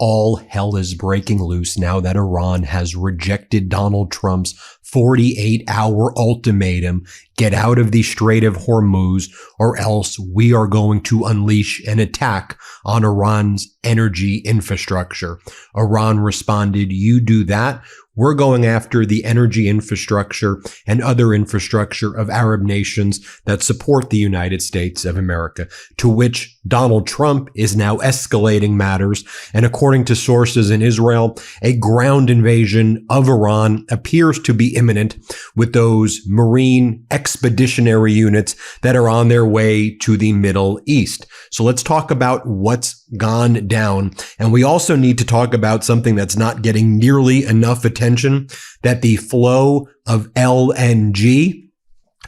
all hell is breaking loose now that Iran has rejected Donald Trump's 48-hour ultimatum. Get out of the Strait of Hormuz or else we are going to unleash an attack on Iran's energy infrastructure. Iran responded, you do that, we're going after the energy infrastructure and other infrastructure of Arab nations that support the United States of America, to which Donald Trump is now escalating matters. And according to sources in Israel, a ground invasion of Iran appears to be imminent, with those Marine expeditionary units that are on their way to the Middle East. So let's talk about what's gone down. And we also need to talk about something that's not getting nearly enough attention, that the flow of LNG,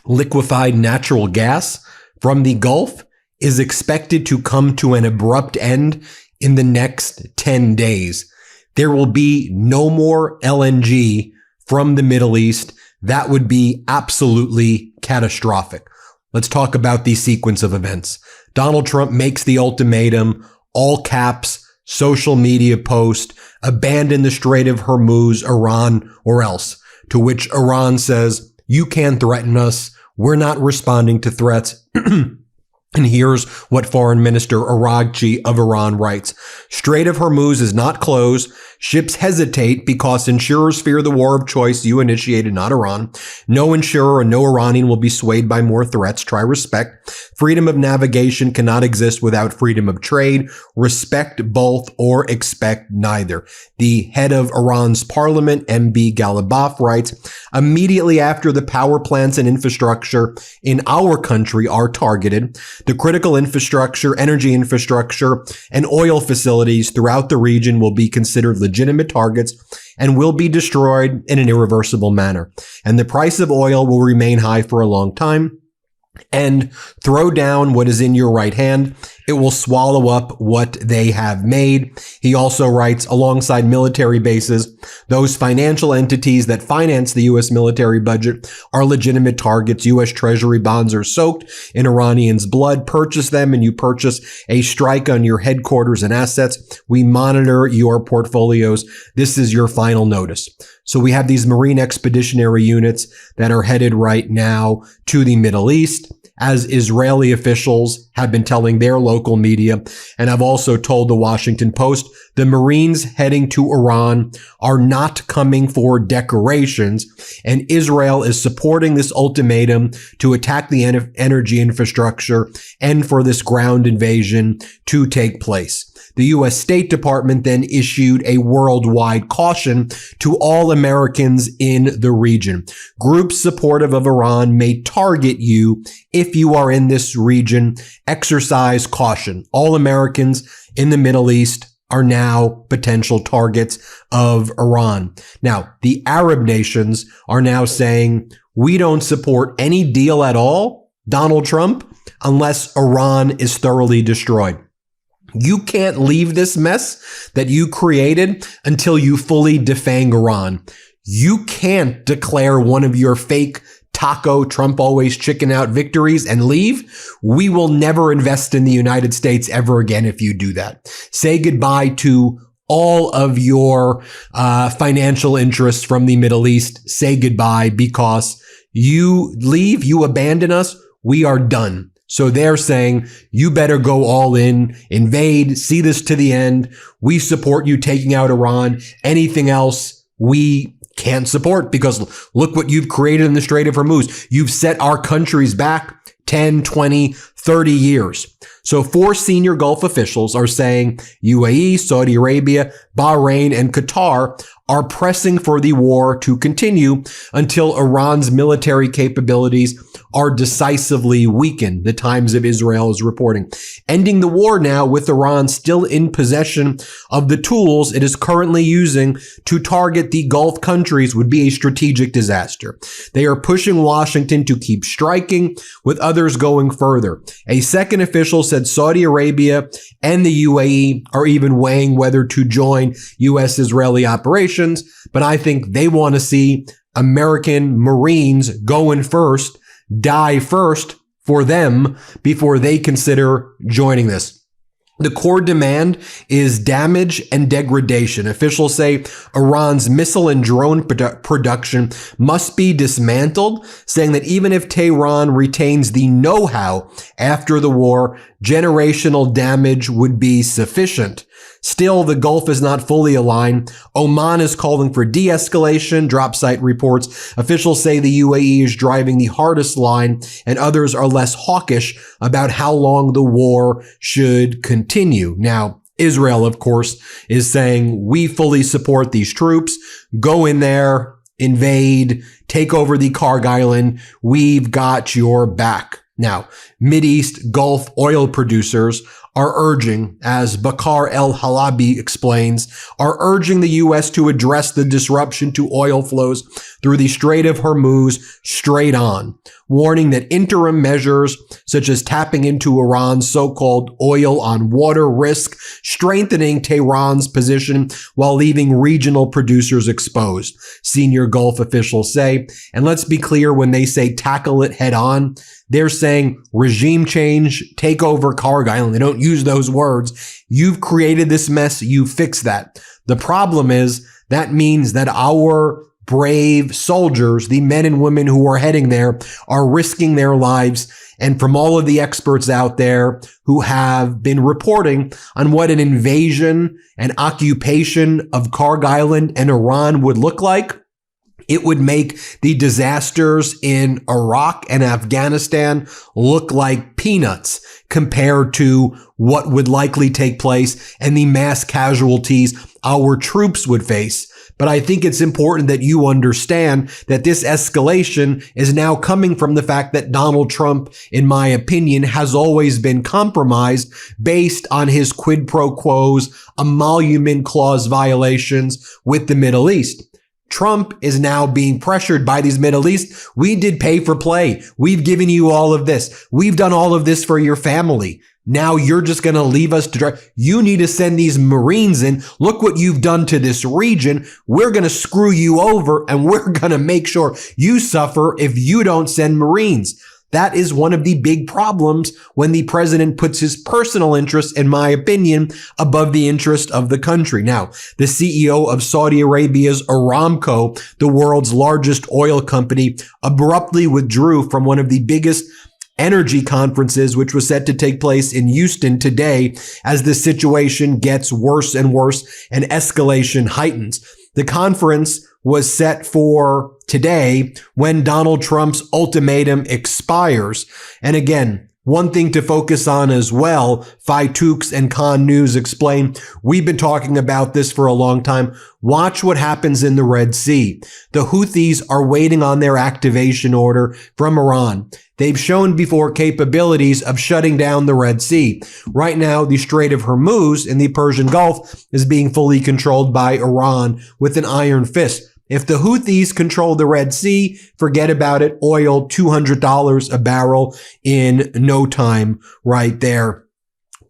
liquefied natural gas, from the Gulf is expected to come to an abrupt end in the next 10 days. There will be no more LNG from the Middle East. That would be absolutely catastrophic. Let's talk about the sequence of events. Donald Trump makes the ultimatum, all caps, social media post, abandon the Strait of Hormuz, Iran, or else. To which Iran says, you can threaten us. We're not responding to threats. And here's what Foreign Minister Araghchi of Iran writes. Strait of Hormuz is not closed. Ships hesitate because insurers fear the war of choice you initiated, not Iran. No insurer and no Iranian will be swayed by more threats. Try respect. Freedom of navigation cannot exist without freedom of trade. Respect both or expect neither. The head of Iran's parliament, MB Ghalibaf, writes, immediately after the power plants and infrastructure in our country are targeted, the critical infrastructure, energy infrastructure, and oil facilities throughout the region will be considered legitimate targets and will be destroyed in an irreversible manner. And the price of oil will remain high for a long time. And throw down what is in your right hand. It will swallow up what they have made. He also writes, alongside military bases, those financial entities that finance the U.S. military budget are legitimate targets. U.S. Treasury bonds are soaked in Iranians' blood. Purchase them and you purchase a strike on your headquarters and assets. We monitor your portfolios. This is your final notice. So we have these Marine expeditionary units that are headed right now to the Middle East, as Israeli officials have been telling their local media. And I've also told the Washington Post, the Marines heading to Iran are not coming for decorations, and Israel is supporting this ultimatum to attack the energy infrastructure and for this ground invasion to take place. The U.S. State Department then issued a worldwide caution to all Americans in the region. Groups supportive of Iran may target you if you are in this region. Exercise caution. All Americans in the Middle East are now potential targets of Iran. Now, the Arab nations are now saying, we don't support any deal at all, Donald Trump, unless Iran is thoroughly destroyed. You can't leave this mess that you created until you fully defang Iran. You can't declare one of your fake taco Trump always chicken out victories and leave. We will never invest in the United States ever again if you do that. Say goodbye to all of your financial interests from the Middle East. Say goodbye, because you leave, you abandon us, we are done. So they're saying, you better go all in, invade, see this to the end. We support you taking out Iran. Anything else we can't support, because look what you've created in the Strait of Hormuz. You've set our countries back 10, 20, 30 years. So 4 senior Gulf officials are saying UAE, Saudi Arabia, Bahrain, and Qatar are pressing for the war to continue until Iran's military capabilities are decisively weakened, the Times of Israel is reporting. Ending the war now with Iran still in possession of the tools it is currently using to target the Gulf countries would be a strategic disaster. They are pushing Washington to keep striking, with others going further. A second official said Saudi Arabia and the UAE are even weighing whether to join U.S.-Israeli operations, but I think they want to see American Marines going first, die first for them before they consider joining this. The core demand is damage and degradation. Officials say Iran's missile and drone production must be dismantled, saying that even if Tehran retains the know-how after the war, generational damage would be sufficient. Still, the Gulf is not fully aligned. Oman is calling for de-escalation, drop site reports. Officials say the UAE is driving the hardest line, and others are less hawkish about how long the war should continue. Now, Israel, of course, is saying we fully support these troops. Go in there, invade, take over the Karg Island. We've got your back. Now, Mideast Gulf oil producers are urging, as Bakar El-Halabi explains, are urging the U.S. to address the disruption to oil flows through the Strait of Hormuz straight on, warning that interim measures such as tapping into Iran's so-called oil on water risk, strengthening Tehran's position while leaving regional producers exposed, senior Gulf officials say. And let's be clear, when they say tackle it head on, they're saying regime change, take over Karg Island. They don't use those words. You've created this mess. You fix that. The problem is that means that our brave soldiers, the men and women who are heading there, are risking their lives. And from all of the experts out there who have been reporting on what an invasion and occupation of Karg Island and Iran would look like, it would make the disasters in Iraq and Afghanistan look like peanuts compared to what would likely take place and the mass casualties our troops would face. But I think it's important that you understand that this escalation is now coming from the fact that Donald Trump, in my opinion, has always been compromised based on his quid pro quos, emolument clause violations with the Middle East. Trump is now being pressured by these Middle East. We did pay for play. We've given you all of this. We've done all of this for your family. Now you're just going to leave us to dry. You need to send these Marines in. Look what you've done to this region. We're going to screw you over, and we're going to make sure you suffer if you don't send Marines. That is one of the big problems when the president puts his personal interests, in my opinion, above the interest of the country. Now, the CEO of Saudi Arabia's Aramco, the world's largest oil company, abruptly withdrew from one of the biggest energy conferences, which was set to take place in Houston today, as the situation gets worse and worse and escalation heightens. The conference was set for today when Donald Trump's ultimatum expires. And again, one thing to focus on as well, Faitooks and Khan News explain, we've been talking about this for a long time. Watch what happens in the Red Sea. The Houthis are waiting on their activation order from Iran. They've shown before capabilities of shutting down the Red Sea. Right now, the Strait of Hormuz in the Persian Gulf is being fully controlled by Iran with an iron fist. If the Houthis control the Red Sea, forget about it. Oil, $200 a barrel in no time right there.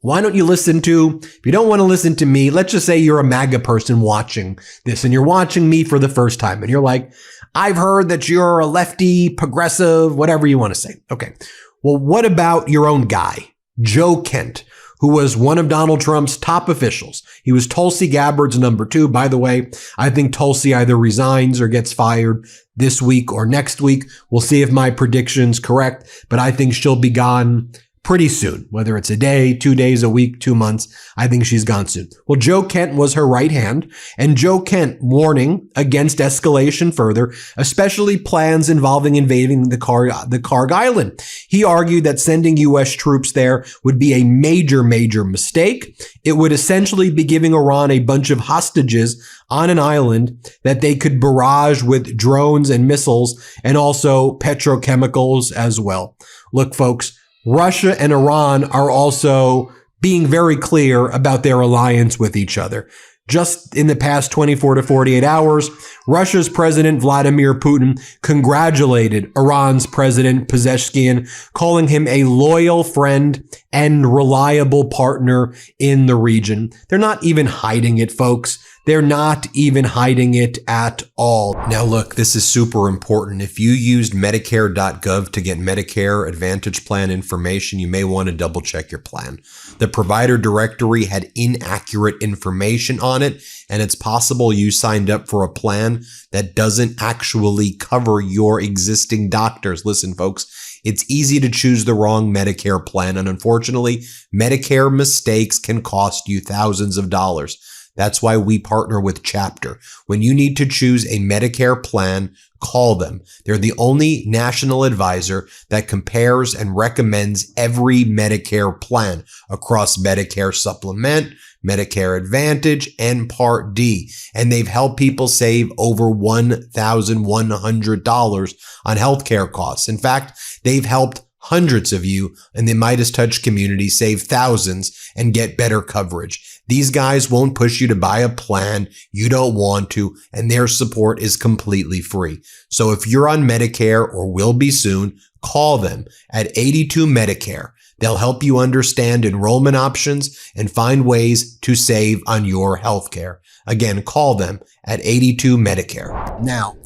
Why don't you listen to, if you don't want to listen to me, let's just say you're a MAGA person watching this and you're watching me for the first time and you're like, I've heard that you're a lefty, progressive, whatever you want to say. Okay. Well, what about your own guy, Joe Kent, who was one of Donald Trump's top officials? He was Tulsi Gabbard's number 2. By the way, I think Tulsi either resigns or gets fired this week or next week. We'll see if my prediction's correct, but I think she'll be gone pretty soon, whether it's a day, 2 days, a week, 2 months. I think she's gone soon. Well, Joe Kent was her right hand, and Joe Kent warning against escalation further, especially plans involving invading the Karg Island. He argued that sending U.S. troops there would be a major mistake. It would essentially be giving Iran a bunch of hostages on an island that they could barrage with drones and missiles and also petrochemicals as well. Look, folks, Russia and Iran are also being very clear about their alliance with each other. Just in the past 24 to 48 hours, Russia's President Vladimir Putin congratulated Iran's President Pezeshkian, calling him a loyal friend and reliable partner in the region. They're not even hiding it, folks. They're not even hiding it at all. Now look, this is super important. If you used Medicare.gov to get Medicare Advantage plan information, you may want to double check your plan. The provider directory had inaccurate information on it, and it's possible you signed up for a plan that doesn't actually cover your existing doctors. Listen, folks, it's easy to choose the wrong Medicare plan, and unfortunately, Medicare mistakes can cost you thousands of dollars. That's why we partner with Chapter. When you need to choose a Medicare plan, call them. They're the only national advisor that compares and recommends every Medicare plan across Medicare Supplement, Medicare Advantage, and Part D. And they've helped people save over $1,100 on healthcare costs. In fact, they've helped hundreds of you in the MeidasTouch community save thousands and get better coverage. These guys won't push you to buy a plan you don't want to, and their support is completely free. So if you're on Medicare or will be soon, call them at 82 Medicare. They'll help you understand enrollment options and find ways to save on your healthcare. Again, call them at 82 Medicare. Now,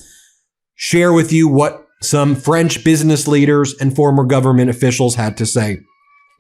share with you what some French business leaders and former government officials had to say.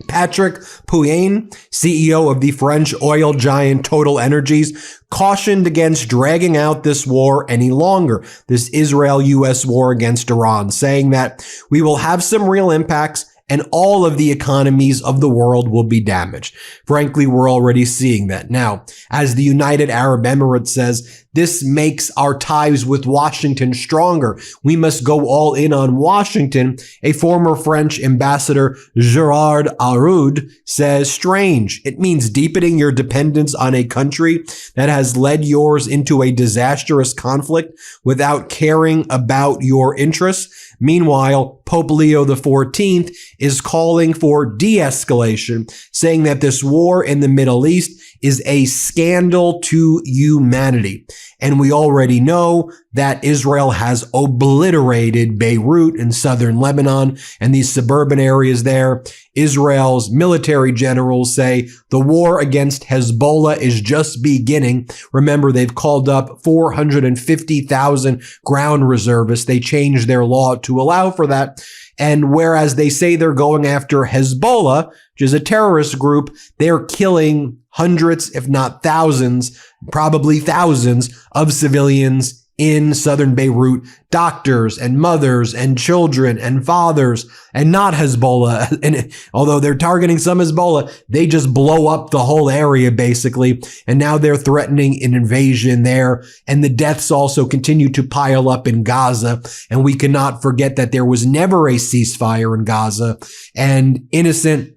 Patrick Pouyanné, CEO of the French oil giant Total Energies, cautioned against dragging out this war any longer, this Israel-US war against Iran, saying that we will have some real impacts and all of the economies of the world will be damaged. Frankly, we're already seeing that. Now, as the United Arab Emirates says, this makes our ties with Washington stronger. We must go all in on Washington. A former French ambassador, Gerard Araud, says, strange. It means deepening your dependence on a country that has led yours into a disastrous conflict without caring about your interests. Meanwhile, Pope Leo XIV is calling for de-escalation, saying that this war in the Middle East is a scandal to humanity. And we already know that Israel has obliterated Beirut in southern Lebanon and these suburban areas there. Israel's military generals say the war against Hezbollah is just beginning. Remember, they've called up 450,000 ground reservists. They changed their law to allow for that. And whereas they say they're going after Hezbollah, which is a terrorist group, they're killing hundreds, if not thousands, probably thousands of civilians in southern Beirut, doctors and mothers and children and fathers, and not Hezbollah. And although they're targeting some Hezbollah, they just blow up the whole area basically. And now they're threatening an invasion there. And the deaths also continue to pile up in Gaza. And we cannot forget that there was never a ceasefire in Gaza, and innocent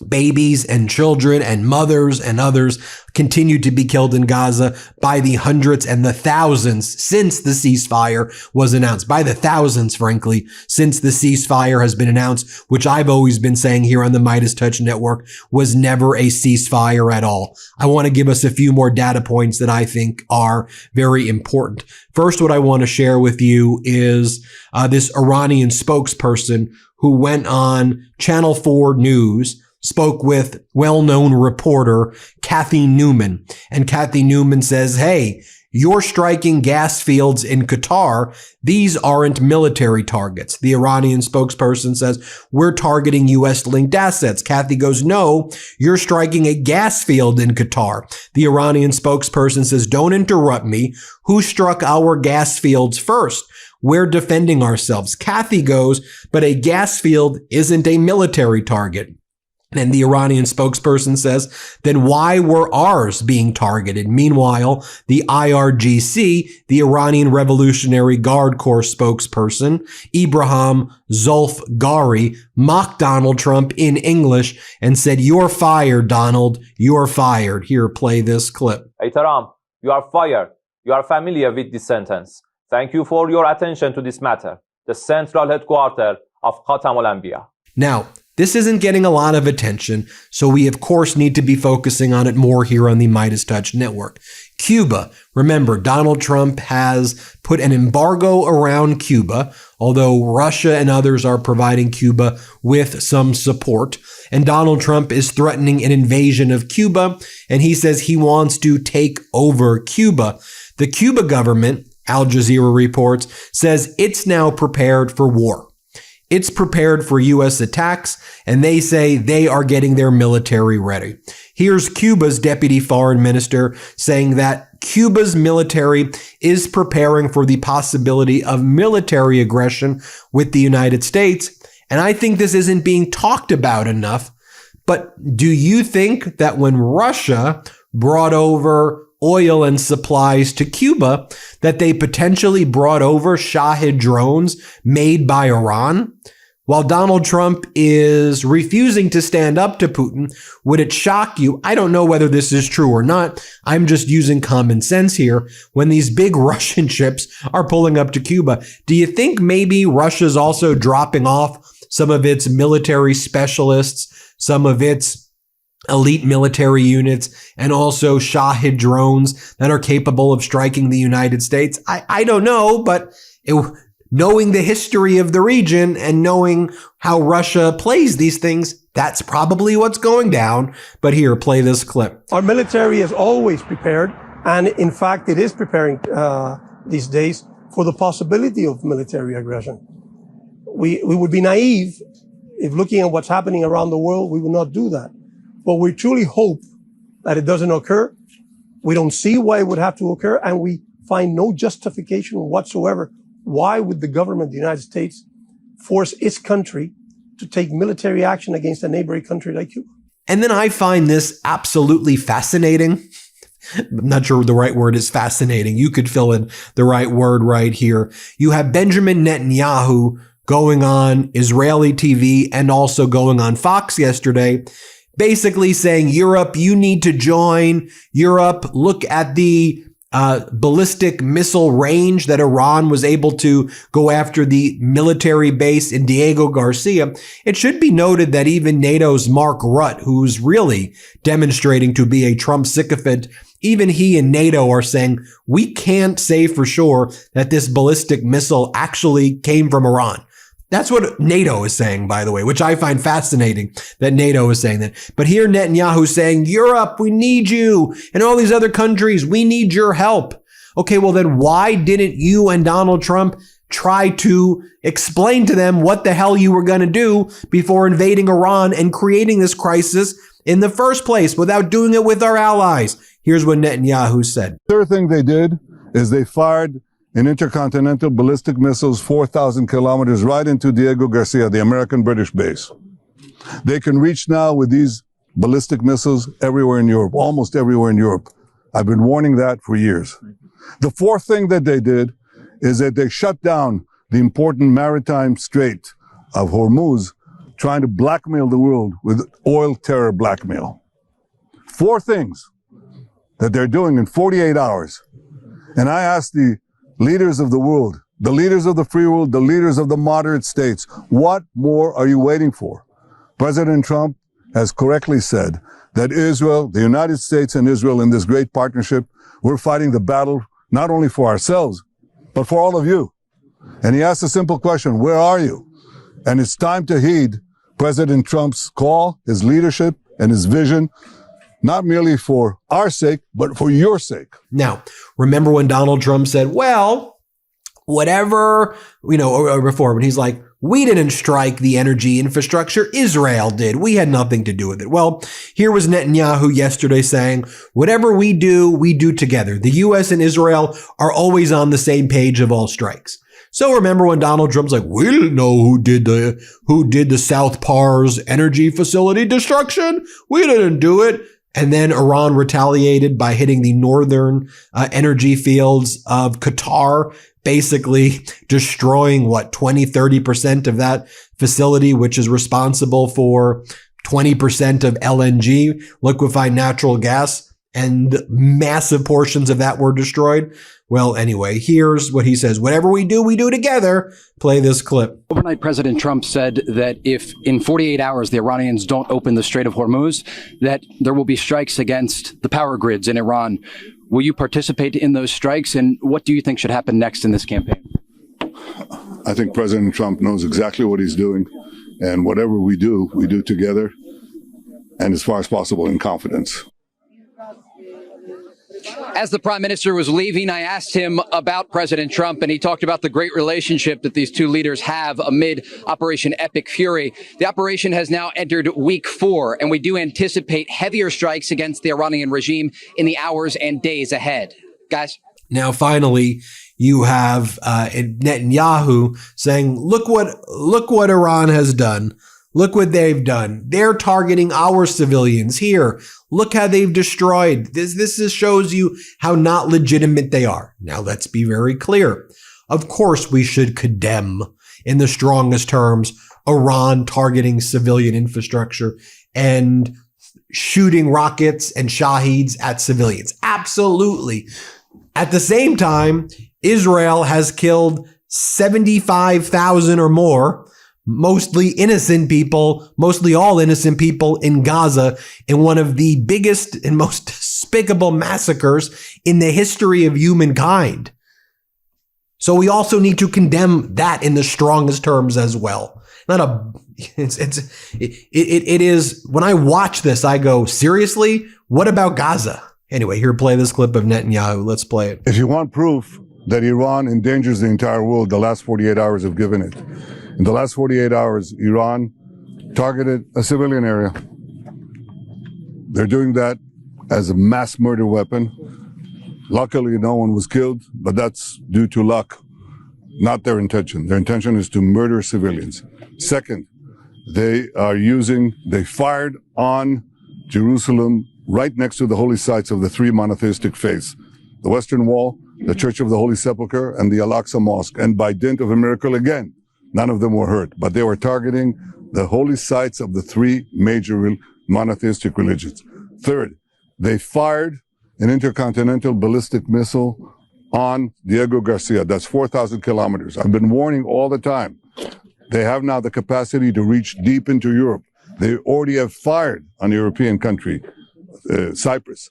babies and children and mothers and others continue to be killed in Gaza by the hundreds and the thousands since the ceasefire was announced. By the thousands, frankly, since the ceasefire has been announced, which I've always been saying here on the MeidasTouch Network was never a ceasefire at all. I want to give us a few more data points that I think are very important. First, what I want to share with you is this Iranian spokesperson who went on Channel 4 News, spoke with well-known reporter Kathy Newman. And Kathy Newman says, hey, you're striking gas fields in Qatar. These aren't military targets. The Iranian spokesperson says, we're targeting U.S.-linked assets. Kathy goes, no, you're striking a gas field in Qatar. The Iranian spokesperson says, don't interrupt me. Who struck our gas fields first? We're defending ourselves. Kathy goes, but a gas field isn't a military target. And the Iranian spokesperson says, then why were ours being targeted? Meanwhile, the IRGC, the Iranian Revolutionary Guard Corps spokesperson, Ibrahim Zulfgari, mocked Donald Trump in English and said, you're fired, Donald. You're fired. Here, play this clip. Hey, Trump, you are fired. You are familiar with this sentence. Thank you for your attention to this matter. The central headquarters of Khatam al-Anbiya. Now, this isn't getting a lot of attention, so we of course need to be focusing on it more here on the MeidasTouch Network. Cuba. Remember, Donald Trump has put an embargo around Cuba, although Russia and others are providing Cuba with some support. And Donald Trump is threatening an invasion of Cuba, and he says he wants to take over Cuba. The Cuba government, Al Jazeera reports, says it's now prepared for war. It's prepared for U.S. attacks, and they say they are getting their military ready. Here's Cuba's deputy foreign minister saying that Cuba's military is preparing for the possibility of military aggression with the United States. And I think this isn't being talked about enough. But do you think that when Russia brought over oil and supplies to Cuba, that they potentially brought over Shahed drones made by Iran? While Donald Trump is refusing to stand up to Putin, would it shock you? I don't know whether this is true or not. I'm just using common sense here. When these big Russian ships are pulling up to Cuba, do you think maybe Russia's also dropping off some of its military specialists, some of its elite military units, and also Shahed drones that are capable of striking the United States? I don't know, but knowing the history of the region and knowing how Russia plays these things, that's probably what's going down. But here, play this clip. Our military is always prepared, and in fact, it is preparing these days for the possibility of military aggression. We would be naive if looking at what's happening around the world, we would not do that. But we truly hope that it doesn't occur. We don't see why it would have to occur, and we find no justification whatsoever. Why would the government of the United States force its country to take military action against a neighboring country like Cuba? And then I find this absolutely fascinating. I'm not sure the right word is fascinating. You could fill in the right word right here. You have Benjamin Netanyahu going on Israeli TV and also going on Fox yesterday, basically saying, Europe, you need to join. Europe, look at the ballistic missile range that Iran was able to go after the military base in Diego Garcia. It should be noted that even NATO's Mark Rutte, who's really demonstrating to be a Trump sycophant, even he and NATO are saying, we can't say for sure that this ballistic missile actually came from Iran. That's what NATO is saying, by the way, which I find fascinating that NATO is saying that. But here Netanyahu is saying, Europe, we need you. And all these other countries, we need your help. Okay, well then why didn't you and Donald Trump try to explain to them what the hell you were going to do before invading Iran and creating this crisis in the first place without doing it with our allies? Here's what Netanyahu said. The third thing they did is they fired an intercontinental ballistic missiles 4,000 kilometers right into Diego Garcia, the American-British base. They can reach now with these ballistic missiles everywhere in Europe, almost everywhere in Europe. I've been warning that for years. The fourth thing that they did is that they shut down the important maritime strait of Hormuz, trying to blackmail the world with oil terror blackmail. Four things that they're doing in 48 hours. And I asked the leaders of the world, the leaders of the free world, the leaders of the moderate states, what more are you waiting for? President Trump has correctly said that Israel, the United States and Israel in this great partnership, we're fighting the battle not only for ourselves, but for all of you. And he asked a simple question, where are you? And it's time to heed President Trump's call, his leadership and his vision, not merely for our sake, but for your sake. Now, remember when Donald Trump said, well, whatever, or before, when he's like, we didn't strike the energy infrastructure, Israel did. We had nothing to do with it. Well, here was Netanyahu yesterday saying, whatever we do together. The U.S. and Israel are always on the same page of all strikes. So remember when Donald Trump's like, we didn't know who did the South Pars energy facility destruction. We didn't do it. And then Iran retaliated by hitting the northern energy fields of Qatar, basically destroying 20-30% of that facility, which is responsible for 20% of LNG, liquefied natural gas, and massive portions of that were destroyed. Well, anyway, here's what he says. Whatever we do together. Play this clip. Overnight, President Trump said that if in 48 hours the Iranians don't open the Strait of Hormuz, that there will be strikes against the power grids in Iran. Will you participate in those strikes? And what do you think should happen next in this campaign? I think President Trump knows exactly what he's doing. And whatever we do together and as far as possible in confidence. As the prime minister was leaving, I asked him about President Trump, and he talked about the great relationship that these two leaders have amid Operation Epic Fury. The operation has now entered week 4, and we do anticipate heavier strikes against the Iranian regime in the hours and days ahead. Guys? Now, finally, you have Netanyahu saying, look what Iran has done. Look what they've done. They're targeting our civilians here. Look how they've destroyed. This just shows you how not legitimate they are. Now, let's be very clear. Of course, we should condemn in the strongest terms Iran targeting civilian infrastructure and shooting rockets and shaheeds at civilians. Absolutely. At the same time, Israel has killed 75,000 or more, mostly innocent people, mostly all innocent people in Gaza in one of the biggest and most despicable massacres in the history of humankind. So we also need to condemn that in the strongest terms as well. It is, when I watch this, I go, seriously? What about Gaza? Anyway, here, play this clip of Netanyahu. Let's play it. If you want proof that Iran endangers the entire world, the last 48 hours have given it. In the last 48 hours, Iran targeted a civilian area. They're doing that as a mass murder weapon. Luckily, no one was killed, but that's due to luck, not their intention. Their intention is to murder civilians. Second, they fired on Jerusalem right next to the holy sites of the three monotheistic faiths, the Western Wall, the Church of the Holy Sepulchre, and the Al-Aqsa Mosque. And by dint of a miracle again, none of them were hurt, but they were targeting the holy sites of the three major monotheistic religions. Third, they fired an intercontinental ballistic missile on Diego Garcia. That's 4,000 kilometers. I've been warning all the time. They have now the capacity to reach deep into Europe. They already have fired on a European country, Cyprus.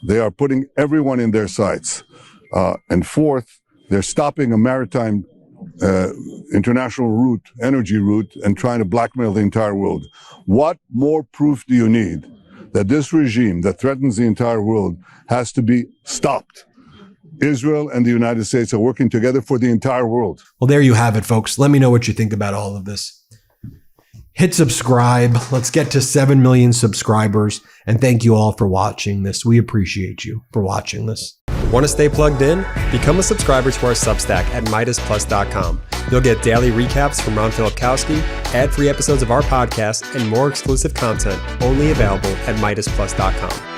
They are putting everyone in their sights. And fourth, they're stopping a maritime international route, energy route, and trying to blackmail the entire world. What more proof do you need that this regime that threatens the entire world has to be stopped? Israel and the United States are working together for the entire world. Well, there you have it, folks. Let me know what you think about all of this. Hit subscribe. Let's get to 7 million subscribers. And thank you all for watching this. We appreciate you for watching this. Want to stay plugged in? Become a subscriber to our Substack at MeidasPlus.com. You'll get daily recaps from Ron Filipkowski, ad-free episodes of our podcast, and more exclusive content only available at MeidasPlus.com.